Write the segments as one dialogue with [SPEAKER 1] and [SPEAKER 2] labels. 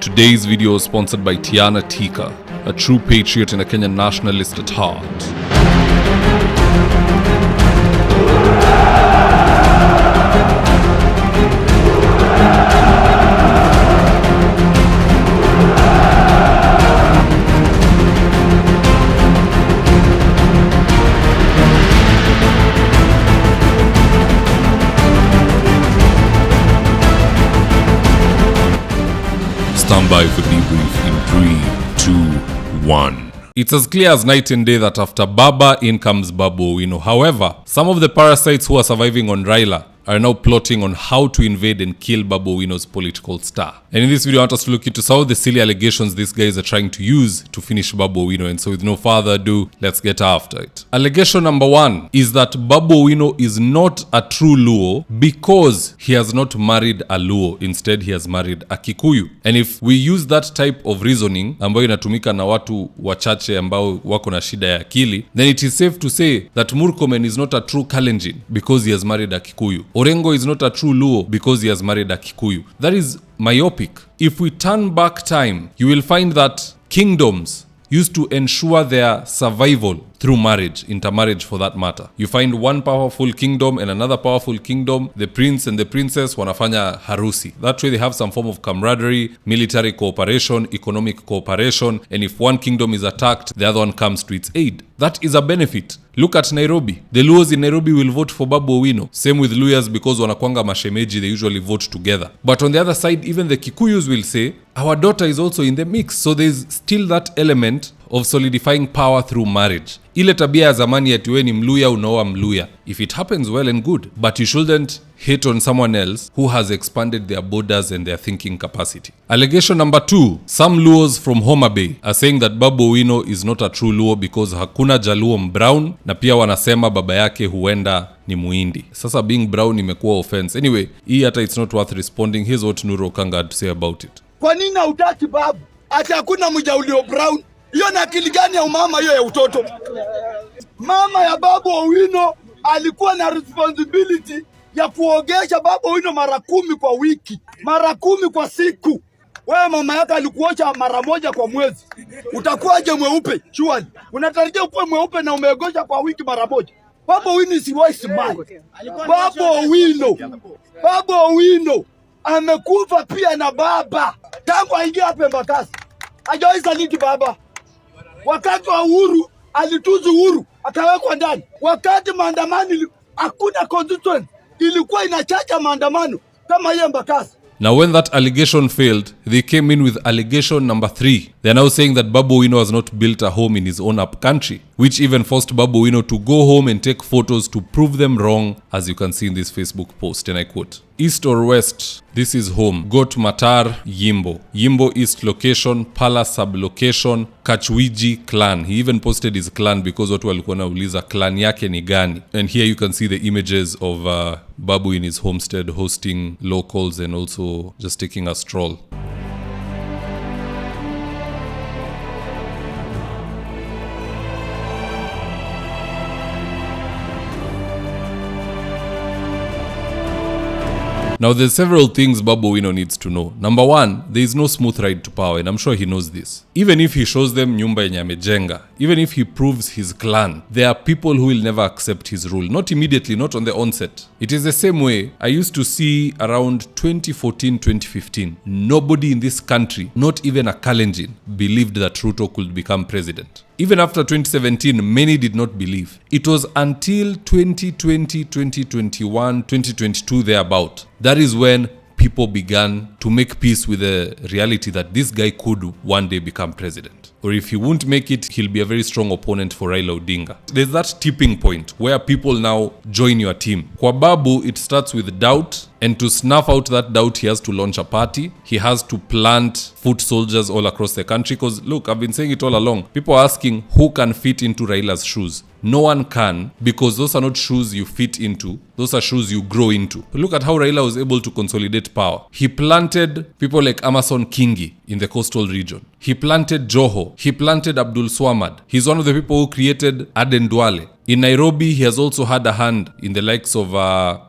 [SPEAKER 1] Today's video is sponsored by Tiana Tika, a true patriot and a Kenyan nationalist at heart. Stand by for debrief in 3, 2, 1. It's as clear as night and day that after Baba, in comes Babu Owino. However, some of the parasites who are surviving on Raila are now plotting on how to invade and kill Babu Owino's political star. And in this video, I want us to look into some of the silly allegations these guys are trying to use to finish Babu Owino. And so with no further ado, let's get after it. Allegation number 1 is that Babu Owino is not a true Luo because he has not married a Luo. Instead, he has married a Kikuyu. And if we use that type of reasoning, ambayo inatumika na watu wachache ambao wako na shida ya akili, then it is safe to say that Murkomen is not a true Kalenjin because he has married a Kikuyu. Orengo is not a true Luo because he has married a Kikuyu. That is myopic. If we turn back time, you will find that kingdoms used to ensure their survival through marriage, intermarriage for that matter. You find one powerful kingdom and another powerful kingdom, the prince and the princess wanafanya harusi. That way they have some form of camaraderie, military cooperation, economic cooperation, and if one kingdom is attacked, the other one comes to its aid. That is a benefit. Look at Nairobi. The Luos in Nairobi will vote for Babu Owino. Same with Luyas because wanakwanga mashemeji, they usually vote together. But on the other side, even the Kikuyus will say, our daughter is also in the mix. So there's still that element of solidifying power through marriage. Ile tabia ya zamani ati wewe ni Mluya unaoa Mluya. If it happens, well and good. But you shouldn't hate on someone else who has expanded their borders and their thinking capacity. Allegation number 2. Some Luos from Homa Bay are saying that Babu Owino is not a true Luo because hakuna Jaluo Brown na pia wanasema baba yake huenda ni Muindi. Sasa being brown imekuwa offense. Anyway, hii hata it's not worth responding. Here's what Nuru Okanga had to say about it.
[SPEAKER 2] Kwa nini hautaki babu? Ati hakuna mjaulio brown. Hiyo na akili gani ya umama hiyo ya utoto? Mama ya Babu Owino alikuwa na responsibility ya kuogesha Babu Owino mara 10 kwa wiki, mara 10 kwa siku. Wewe mama yako alikuosha mara 1 kwa mwezi. Utakuwaje mweupe? Surely. Unatarajia ukuwe mweupe na umeogosha kwa wiki mara 1. Babu Owino is wise man. Babu Owino amekufa pia na baba. Tangu aingie hapa Embakasi. Hajawahi saliti baba. Wakati wa uhuru alituzu uhuru akawekwa ndani. Wakati maandamano hakuna constituent ilikuwa inachacha maandamano kama hiyo Embakasi.
[SPEAKER 1] Now when that allegation failed, they came in with allegation number 3. They are now saying that Babu Owino has not built a home in his own up country, which even forced Babu Owino to go home and take photos to prove them wrong, as you can see in this Facebook post, and I quote, "East or west, this is home. Got Matar, Yimbo. Yimbo East location, Pala sub-location, Kachwiji clan." He even posted his clan because watu walikuwa wanauliza clan yake ni gani. And here you can see the images of Babu in his homestead hosting locals and also just taking a stroll. Now, there's several things Babu Owino needs to know. Number 1, there is no smooth ride to power, and I'm sure he knows this. Even if he shows them nyumba yenye amejenga, even if he proves his clan, there are people who will never accept his rule. Not immediately, not on the onset. It is the same way I used to see around 2014, 2015. Nobody in this country, not even a Kalenjin, believed that Ruto could become president. Even after 2017, many did not believe. It was until 2020, 2021, 2022 thereabout. That is when people began to make peace with the reality that this guy could one day become president. Or if he won't make it, he'll be a very strong opponent for Raila Odinga. There's that tipping point where people now join your team. Kwa Babu, it starts with doubt, and to snuff out that doubt, he has to launch a party. He has to plant foot soldiers all across the country. Because look, I've been saying it all along. People are asking who can fit into Raila's shoes. No one can, because those are not shoes you fit into. Those are shoes you grow into. But look at how Raila was able to consolidate power. He planted people like Amason Kingi in the coastal region. He planted Joho. He planted Abdul Swamad. He's one of the people who created Aden Duale. In Nairobi, he has also had a hand in the likes of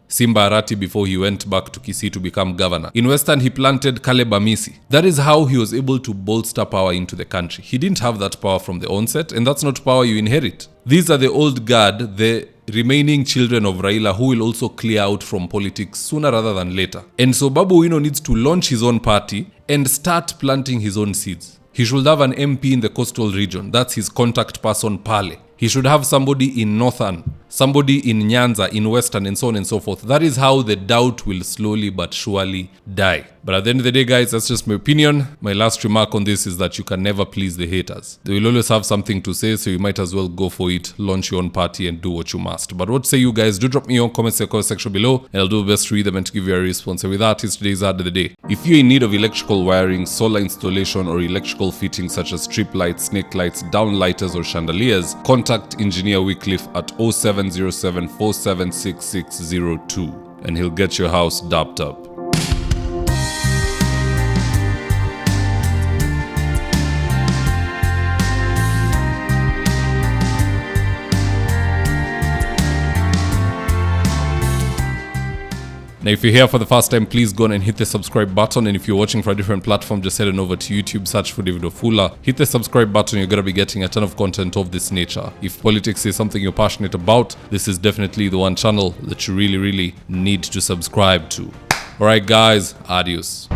[SPEAKER 1] Simba Arati before he went back to Kisii to become governor. In Western, he planted Caleb Amisi. That is how he was able to bolster power into the country. He didn't have that power from the onset, and that's not power you inherit. These are the old guard, the remaining children of Raila, who will also clear out from politics sooner rather than later. And so Babu Owino needs to launch his own party and start planting his own seeds. He should have an MP in the coastal region. That's his contact person, Pale. He should have somebody in Northern, somebody in Nyanza, in Western, and so on and so forth. That is how the doubt will slowly but surely die. But at the end of the day, guys, that's just my opinion. My last remark on this is that you can never please the haters. They will always have something to say, so you might as well go for it, launch your own party, and do what you must. But what say you guys? Do drop me your comments in the comment section below, and I'll do my best to read them and to give you a response. And with that, it's today's ad of the day. If you're in need of electrical wiring, solar installation, or electrical fittings such as strip lights, snake lights, downlighters, or chandeliers, contact Engineer Wycliffe at 0707 476602, and he'll get your house dapped up. Now, if you're here for the first time, please go on and hit the subscribe button. And if you're watching for a different platform, just head on over to YouTube, search for David Wafula. Hit the subscribe button, you're going to be getting a ton of content of this nature. If politics is something you're passionate about, this is definitely the one channel that you really need to subscribe to. Alright guys, adios.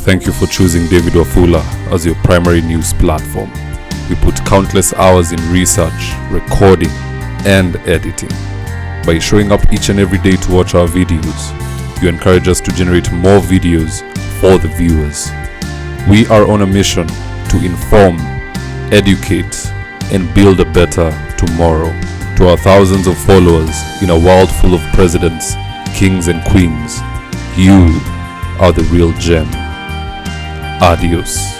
[SPEAKER 1] Thank you for choosing David Wafula as your primary news platform. We put countless hours in research, recording, and editing. By showing up each and every day to watch our videos, you encourage us to generate more videos for the viewers. We are on a mission to inform, educate, and build a better tomorrow. To our thousands of followers in a world full of presidents, kings, and queens, you are the real gem. Adios.